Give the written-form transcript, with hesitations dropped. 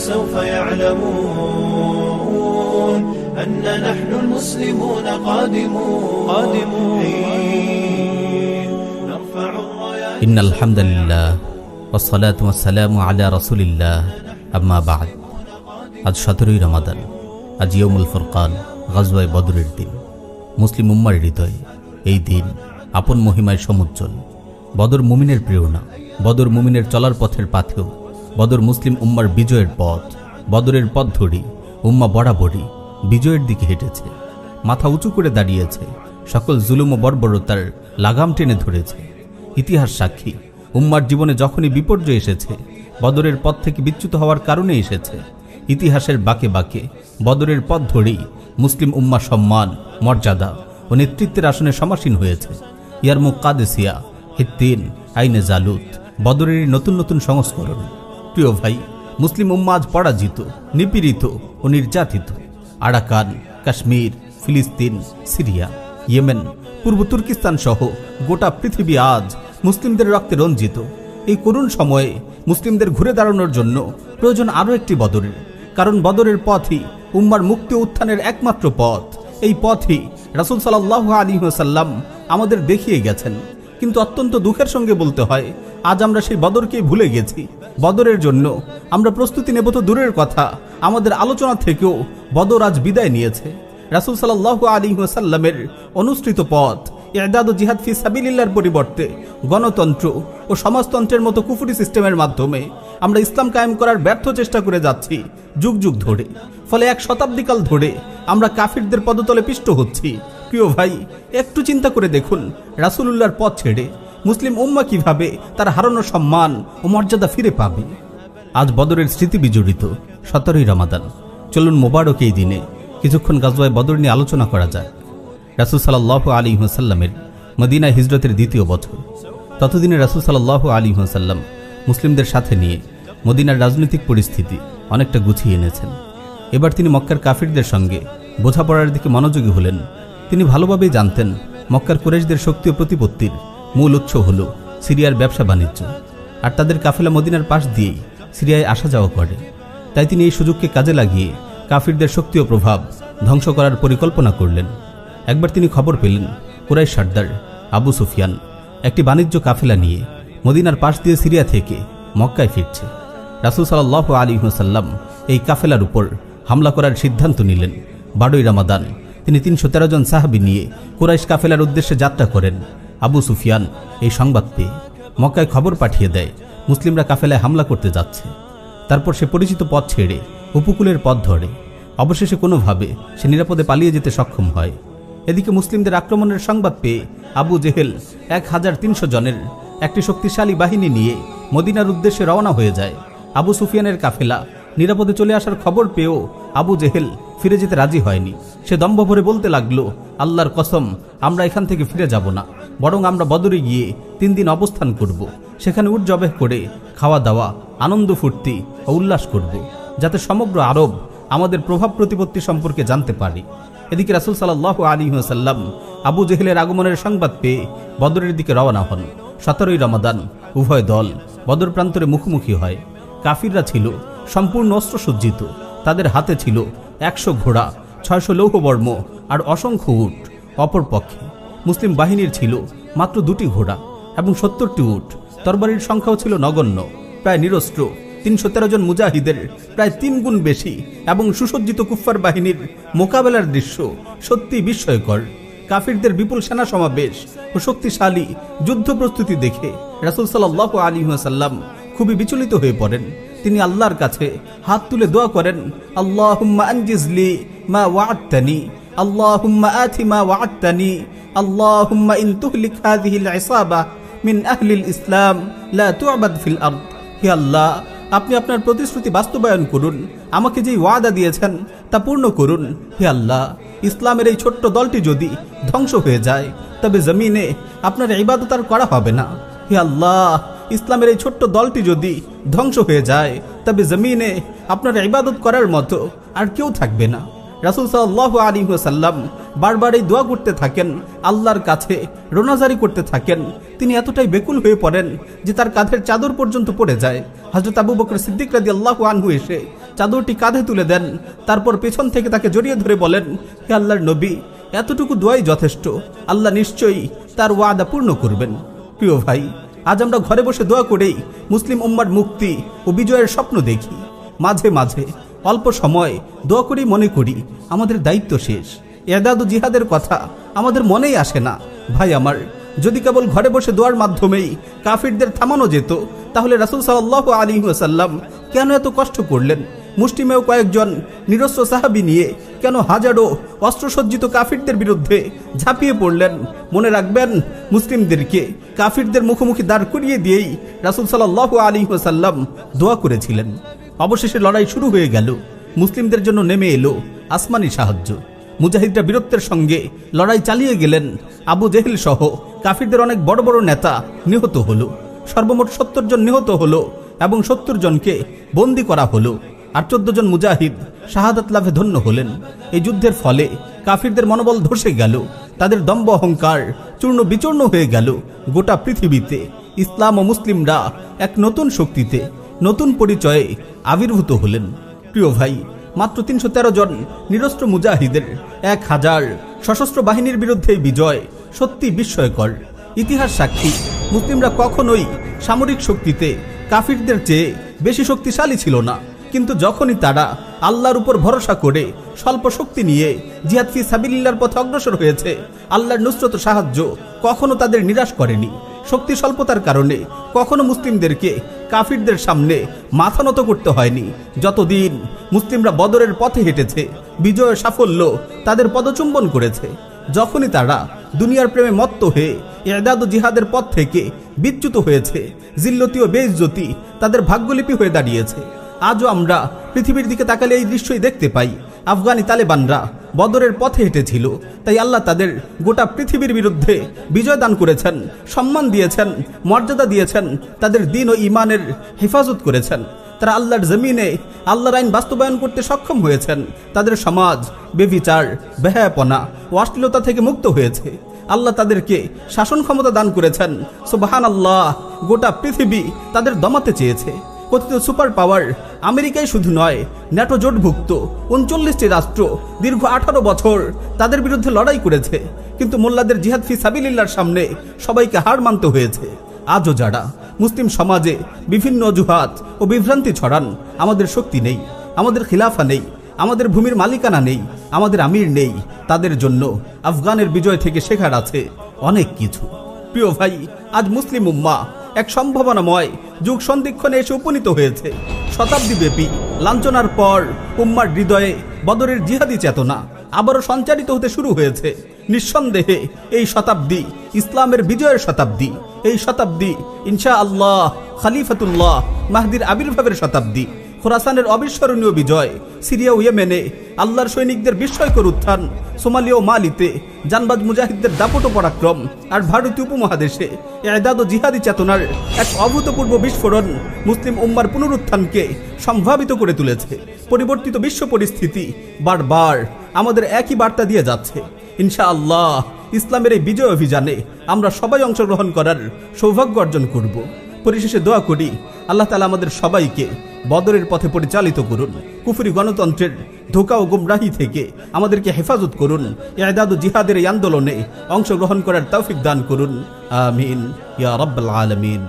سوف يعلمون أن نحن المسلمون قادمون نرفع الرايات. إن الحمد لله والصلاة والسلام على رسول الله أما بعد. আজ 17ই রমাদান, আজ ইয়মুল ফুরকান, গাজওয়ায়ে বদরের দিন। মুসলিম উম্মার হৃদয়ে এই দিন আপন মহিমায় সমুজ্জ্বল। বদর মুমিনের প্রেরণা, বদর মুমিনের চলার পথের পাথেয়, বদর মুসলিম উম্মার বিজয়ের পথ। বদরের পথ ধরি উম্মা বরাবরই বিজয়ের দিকে হেঁটেছে, মাথা উঁচু করে দাঁড়িয়েছে, সকল জুলুম ও বর্বরতার লাগাম টেনে ধরেছে। ইতিহাস সাক্ষী, উম্মার জীবনে যখনই বিপর্যয় এসেছে, বদরের পথ থেকে বিচ্যুত হওয়ার কারণে এসেছে। ইতিহাসের বাঁকে বাঁকে বদরের পথ ধরেই মুসলিম উম্মা সম্মান, মর্যাদা ও নেতৃত্বের আসনে সমাসীন হয়েছে। ইয়ারমুক, কাদেসিয়া, হিত্তিন, আইনে জালুত, বদরের নতুন নতুন সংস্করণ। প্রিয় ভাই, মুসলিম উম্মা আজ পরাজিত, নিপীড়িত ও নির্যাতিত। আরাকান, কাশ্মীর, ফিলিস্তিন, সিরিয়া, ইয়েমেন, পূর্ব তুর্কিস্তান সহ গোটা পৃথিবী আজ মুসলিমদের রক্তে রঞ্জিত। এই করুণ সময়ে মুসলিমদের ঘুরে দাঁড়ানোর জন্য প্রয়োজন আরও একটি বদরের, কারণ বদরের পথই উম্মার মুক্তি ও উত্থানের একমাত্র পথ। এই পথই রাসূল সাল্লাল্লাহু আলাইহি ওয়াসাল্লাম আমাদের দেখিয়ে গেছেন। কিন্তু অত্যন্ত দুঃখের সঙ্গে বলতে হয়, আজ আমরা সেই বদরকেই ভুলে গেছি। বদরের জন্য আমরা প্রস্তুতি নেব তো দূরের কথা, আমাদের আলোচনা থেকেও বদর আজ বিদায় নিয়েছে। রাসূল সাল্লাল্লাহু আলাইহি ওয়াসাল্লামের অনুসৃত পথ ই'দাদ ও জিহাদ ফি সাবিলিল্লাহর পরিবর্তে গণতন্ত্র ও সমাজতন্ত্রের মতো কুফরি সিস্টেমের মাধ্যমে আমরা ইসলাম কায়েম করার ব্যর্থ চেষ্টা করে যাচ্ছি যুগ যুগ ধরে। ফলে এক শতাব্দীকাল ধরে আমরা কাফিরদের পদতলে পিষ্ট হচ্ছি। প্রিয় ভাই, একটু চিন্তা করে দেখুন, রাসূলুল্লাহর পথ ছেড়ে মুসলিম উম্মাহ কিভাবে তার হারানো সম্মান ও মর্যাদা ফিরে পাবে। আজ বদরের স্মৃতি বিজড়িত 17ই রমাদান। চলুন মোবারক এই দিনে কিছুক্ষণ গাজওয়ায়ে বদর নিয়ে আলোচনা করা যাক। রাসূল সাল্লাল্লাহু আলাইহি ওয়াসাল্লামের মদিনায় হিজরতের দ্বিতীয় বছর। ততদিনে রাসূল সাল্লাল্লাহু আলাইহি ওয়াসাল্লাম মুসলিমদের সাথে নিয়ে মদিনার রাজনৈতিক পরিস্থিতি অনেকটা গুছিয়ে এনেছেন। এবার তিনি মক্কার কাফিরদের সঙ্গে বোঝাপড়ার দিকে মনোযোগী হলেন। তিনি ভালোভাবেই জানতেন মক্কার কুরাইশদের শক্তি ও প্রতিপত্তির মূল উৎস হল সিরিয়ার ব্যবসা বাণিজ্য, আর তাদের কাফেলা মদিনার পাশ দিয়েই সিরিয়ায় আসা যাওয়া করে। তাই তিনি এই সুযোগকে কাজে লাগিয়ে কাফিরদের শক্তি ও প্রভাব ধ্বংস করার পরিকল্পনা করলেন। একবার তিনি খবর পেলেন কুরাইশ সর্দার আবু সুফিয়ান একটি বাণিজ্য কাফেলা নিয়ে মদিনার পাশ দিয়ে সিরিয়া থেকে মক্কায় ফিরছে। রাসূল সাল্লাল্লাহু আলাইহি ওয়াসাল্লাম এই কাফেলার উপর হামলা করার সিদ্ধান্ত নিলেন। 12ই রমাদান তিনি 313 জন সাহাবী নিয়ে কুরাইশ কাফেলার উদ্দেশ্যে যাত্রা করেন। আবু সুফিয়ান এই সংবাদ পেয়ে মক্কায় খবর পাঠিয়ে দেয় মুসলিমরা কাফেলায় হামলা করতে যাচ্ছে। তারপর সে পরিচিত পথ ছেড়ে উপকূলের পথ ধরে। অবশেষে কোনোভাবে সে নিরাপদে পালিয়ে যেতে সক্ষম হয়। এদিকে মুসলিমদের আক্রমণের সংবাদ পেয়ে আবু জেহেল 1300 জনের একটি শক্তিশালী বাহিনী নিয়ে মদিনার উদ্দেশ্যে রওনা হয়ে যায়। আবু সুফিয়ানের কাফেলা নিরাপদে চলে আসার খবর পেয়েও আবু জেহেল ফিরে যেতে রাজি হয়নি। সে দম্ভ ভরে বলতে লাগলো, আল্লাহর কসম, আমরা এখান থেকে ফিরে যাব না, বরং আমরা বদরে গিয়ে 3 দিন অবস্থান করব। সেখানে উট জবেহ করে খাওয়া দাওয়া, আনন্দ ফুর্তি ও উল্লাস করব, যাতে সমগ্র আরব আমাদের প্রভাব প্রতিপত্তি সম্পর্কে জানতে পারে। এদিকে রাসূল সাল্লাল্লাহু আলাইহি ওয়াসাল্লাম আবু জেহেলের আগমনের সংবাদ পেয়ে বদরের দিকে রওনা হন। 17ই রমাদান উভয় দল বদর প্রান্তরে মুখোমুখি হয়। কাফিররা ছিল সম্পূর্ণ অস্ত্রসজ্জিত। তাদের হাতে ছিল 100 ঘোড়া, 600 লৌহবর্ম আর অসংখ্য উট। অপরপক্ষে মুসলিম বাহিনীর ছিল মাত্র 2টি ঘোড়া এবং 70টি উট। তরবারির সংখ্যাও ছিল নগণ্য, প্রায় নিরস্ত্র 313 জন মুজাহিদের প্রায় 3 গুণ বেশি এবং সুসজ্জিত কুফফার বাহিনীর মোকাবেলার দৃশ্য সত্যি বিস্ময়কর। কাফিরদের বিপুল সেনা সমাবেশ ও শক্তিশালী যুদ্ধ প্রস্তুতি দেখে রাসূল সাল্লাল্লাহু আলাইহি ওয়াসাল্লাম খুবই বিচলিত হয়ে পড়েন। তিনি আল্লাহর কাছে হাত তুলে দোয়া করেন, আল্লাহুম্মা আনজিজলি মা ওয়া'আদতানি, আল্লাহুম্মা আতি মা ওয়া'আদতানি, আল্লাহুম্মা ইন তুহলিক হাযিহিল ইসাবা মিন আহলিল ইসলাম লা তু'বাদ ফিল আরদ। হে আল্লাহ, আপনি আপনার প্রতিশ্রুতি বাস্তবায়ন করুন, আমাকে যেই ওয়াদা দিয়েছেন তা পূর্ণ করুন। হে আল্লাহ, ইসলামের এই ছোট্ট দলটি যদি ধ্বংস হয়ে যায় তবে জমিনে আপনার ইবাদত আর করা হবে না। হে আল্লাহ, ইসলামের এই ছোট্ট দলটি যদি ধ্বংস হয়ে যায় তবে জমিনে আপনার ইবাদত করার মতো আর কেউ থাকবে না। রাসূল সাল্লাল্লাহু আলাইহি ওয়াসাল্লাম বারবার এই দোয়া করতে থাকেন, আল্লাহর কাছে রোনাজারি করতে থাকেন। তিনি এতটাই বেকুল হয়ে পড়েন যে তার কাঁধের চাদর পর্যন্ত পড়ে যায়। হযরত আবু বকর সিদ্দিক রাদিয়াল্লাহু আনহু এসে চাদরটি কাঁধে তুলে দেন, তারপর পেছন থেকে তাকে জড়িয়ে ধরে বলেন, হে আল্লাহর নবী, এতটুকু দোয়াই যথেষ্ট, আল্লাহ নিশ্চয়ই তার ওয়াদা পূর্ণ করবেন। প্রিয় ভাই, আজ আমরা ঘরে বসে দোয়া করেই মুসলিম উম্মার মুক্তি ও বিজয়ের স্বপ্ন দেখি। মাঝে মাঝে অল্প সময় দোয়া করেই মনে করি আমাদের দায়িত্ব শেষ, ইরদাদ ও জিহাদের কথা আমাদের মনেই আসে না। ভাই আমার, যদি কেবল ঘরে বসে দোয়ার মাধ্যমেই কাফিরদের থামানো যেত, তাহলে রাসূল সাল্লাল্লাহু আলাইহি ওয়াসাল্লাম কেন এত কষ্ট করলেন? মুষ্টিমেয় কয়েকজন নিরস্ত্র সাহাবী নিয়ে কেন হাজারো অস্ত্রসজ্জিত কাফিরদের বিরুদ্ধে ঝাঁপিয়ে পড়লেন? মনে রাখবেন, মুসলিমদেরকে কাফিরদের মুখোমুখি দাঁড় করিয়ে দিয়েই রাসূল সাল্লাল্লাহু আলাইহি ওয়াসাল্লাম দোয়া করেছিলেন। অবশেষে লড়াই শুরু হয়ে গেল। মুসলিমদের জন্য নেমে এলো আসমানি সাহায্য। মুজাহিদরা বীরত্বের সঙ্গে লড়াই চালিয়ে গেলেন। আবু জেহেল সহ কাফিরদের অনেক বড় বড় নেতা নিহত হলো। সর্বমোট 70 জন নিহত হলো এবং 70 জনকে বন্দী করা হলো। আর 14 জন মুজাহিদ শাহাদাত লাভে ধন্য হলেন। এই যুদ্ধের ফলে কাফিরদের মনোবল ধসে গেল, তাদের দম্ভ অহংকার চূর্ণ বিচূর্ণ হয়ে গেল। গোটা পৃথিবীতে ইসলাম ও মুসলিমরা এক নতুন শক্তিতে, নতুন পরিচয়ে আবির্ভূত হলেন। প্রিয় ভাই, মাত্র 313 জন নিরস্ত্র মুজাহিদের 1000 সশস্ত্র বাহিনীর বিরুদ্ধে বিজয় সত্যি বিস্ময়কর। ইতিহাস সাক্ষী, মুসলিমরা কখনোই সামরিক শক্তিতে কাফিরদের চেয়ে বেশি শক্তিশালী ছিল না। কিন্তু যখনই তারা আল্লাহর উপর ভরসা করে স্বল্প শক্তি নিয়ে জিহাদ ফি সাবিলিল্লাহর পথে অগ্রসর হয়েছে, আল্লাহর নুসরত সাহায্য কখনো তাদের নিরাশ করেনি। শক্তি স্বল্পতার কারণে কখনো মুসলিমদেরকে কাফিরদের সামনে মাথা নত করতে হয়নি। যতদিন মুসলিমরা বদরের পথে হেঁটেছে, বিজয় সাফল্য তাদের পদচুম্বন করেছে। যখনই তারা দুনিয়ার প্রেমে মত্ত হয়ে ইরদাদ ও জিহাদের পথ থেকে বিচ্যুত হয়েছে, জিল্লতি ও বেইজ্জতি তাদের ভাগ্যলিপি হয়ে দাঁড়িয়েছে। আজও আমরা পৃথিবীর দিকে তাকালে এই দৃশ্যই দেখতে পাই। আফগানি তালেবানরা বদরের পথে হেঁটেছিল, তাই আল্লাহ তাদের গোটা পৃথিবীর বিরুদ্ধে বিজয় দান করেছেন, সম্মান দিয়েছেন, মর্যাদা দিয়েছেন, তাদের দ্বীন ও ঈমানের হেফাজত করেছেন। তারা আল্লাহর জমিনে আল্লাহর আইন বাস্তবায়ন করতে সক্ষম হয়েছেন। তাদের সমাজ বেবিচার, বেহায়াপনা ও অশ্লীলতা থেকে মুক্ত হয়েছে। আল্লাহ তাদেরকে শাসন ক্ষমতা দান করেছেন। সুবহানাল্লাহ, গোটা পৃথিবী তাদের দমাতে চেয়েছে। কথিত সুপার পাওয়ার আমেরিকাই শুধু নয়, ন্যাটো জোটভুক্ত 39টি রাষ্ট্র দীর্ঘ 18 বছর তাদের বিরুদ্ধে লড়াই করেছে। কিন্তু মোল্লাদের জিহাদ ফি সাবিলিল্লাহর সামনে সবাইকে হার মানতে হয়েছে। আজও যারা মুসলিম সমাজে বিভিন্ন অজুহাত ও বিভ্রান্তি ছড়ান, আমাদের শক্তি নেই, আমাদের খিলাফা নেই, আমাদের ভূমির মালিকানা নেই, আমাদের আমির নেই, তাদের জন্য আফগানের বিজয় থেকে শেখার আছে অনেক কিছু। প্রিয় ভাই, আজ মুসলিম উম্মাহ এক সম্ভাবনাময় যুগ সন্ধিক্ষণে এসে উপনীত হয়েছে। শতাব্দীব্যাপী লাঞ্ছনার পর উম্মার হৃদয়ে বদরের জিহাদি চেতনা আবারও সঞ্চারিত হতে শুরু হয়েছে। নিঃসন্দেহে এই শতাব্দী ইসলামের বিজয়ের শতাব্দী। এই শতাব্দী ইনশাআল্লাহ খলিফাতুল্লাহ মাহদির আবির্ভাবের শতাব্দী। খোরাসানের অবিস্মরণীয় বিজয়, সিরিয়া ও ইয়েমেনে আল্লাহর সৈনিকদের বিস্ময়কর উত্থান, সোমালিয়া ও মালিতে জানবাজ মুজাহিদদের দাপট পরাক্রম, আর ভারতীয় উপমহাদেশে ইরদাদ ও জিহাদি চেতনার এক অভূতপূর্ব বিস্ফোরণ মুসলিম উম্মার পুনরুত্থানকে সম্ভাবিত করে তুলেছে। পরিবর্তিত বিশ্ব পরিস্থিতি বারবার আমাদের একই বার্তা দিয়ে যাচ্ছে। ইনশাআল্লাহ ইসলামের এই বিজয় অভিযানে আমরা সবাই অংশগ্রহণ করার সৌভাগ্য অর্জন করব। পরিশেষে দোয়া করি, আল্লাহ তাআলা আমাদের সবাইকে বদরের পথে পরিচালিত করুন। কুফরি গণতন্ত্রের ধোঁকা ও গুমরাহি থেকে আমাদেরকে হেফাজত করুন। ইরদাদ ও জিহাদের এই আন্দোলনে অংশগ্রহণ করার তৌফিক দান করুন। আমিন ইয়া রাব্বাল আলামিন।